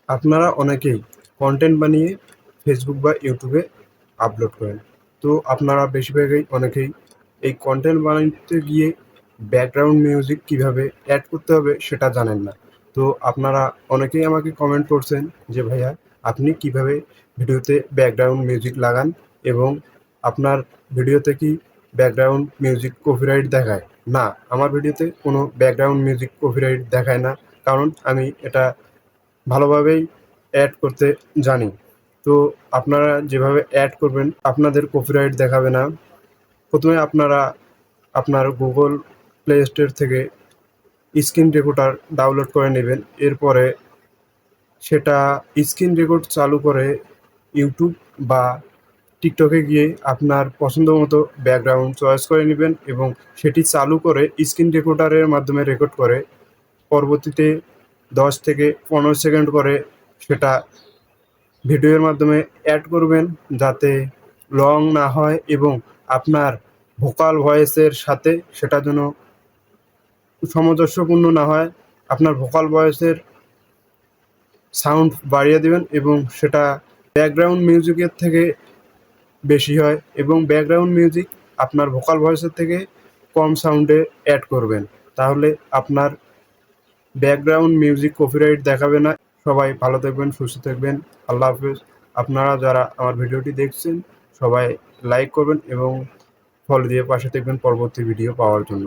আপনারা অনেকেই কন্টেন্ট বানিয়ে ফেসবুক বা ইউটিউবে আপলোড করেন। তো আপনারা বেশিরভাগই অনেকেই এই কন্টেন্ট বানাতে গিয়ে ব্যাকগ্রাউন্ড মিউজিক কিভাবে অ্যাড করতে হবে সেটা জানেন না। তো আপনারা অনেকেই আমাকে কমেন্ট করছেন যে ভাইয়া আপনি কিভাবে ভিডিওতে ব্যাকগ্রাউন্ড মিউজিক লাগান এবং আপনার ভিডিওতে কি ব্যাকগ্রাউন্ড মিউজিক কপিরাইট দেখায়? না, আমার ভিডিওতে কোনো ব্যাকগ্রাউন্ড মিউজিক কপিরাইট দেখায় না, কারণ আমি এটা ভালোভাবেই অ্যাড করতে জানি। তো আপনারা যেভাবে অ্যাড করবেন আপনাদের কপিরাইট দেখাবে না। প্রথমে আপনারা আপনার গুগল প্লে স্টোর থেকে স্ক্রিন রেকর্ডার ডাউনলোড করে নেবেন। এরপরে সেটা স্ক্রিন রেকর্ড চালু করে ইউটিউব বা টিকটকে গিয়ে আপনার পছন্দ মতো ব্যাকগ্রাউন্ড চয়েস করে নেবেন এবং সেটি চালু করে স্ক্রিন রেকর্ডারের মাধ্যমে রেকর্ড করে পরবর্তীতে 10 থেকে 15 সেকেন্ড করে সেটা ভিডিওর মাধ্যমে অ্যাড করবেন, যাতে লং না হয় এবং আপনার ভোকাল ভয়েসের সাথে সেটা যেন সামঞ্জস্যপূর্ণ না হয়। আপনার ভোকাল ভয়েসের সাউন্ড বাড়িয়ে দিবেন এবং সেটা ব্যাকগ্রাউন্ড মিউজিকের থেকে বেশি হয় এবং ব্যাকগ্রাউন্ড মিউজিক আপনার ভোকাল ভয়েসের থেকে কম সাউন্ডে অ্যাড করবেন। তাহলে আপনার ব্যাকগ্রাউন্ড মিউজিক কপিরাইট দেখাবে না। সবাই ভালো থাকবেন, সুস্থ থাকবেন। আল্লাহ হাফেজ। আপনারা যারা আমার ভিডিওটি দেখছেন সবাই লাইক করবেন এবং ফলো দিয়ে পাশে থাকবেন পরবর্তী ভিডিও পাওয়ার জন্য।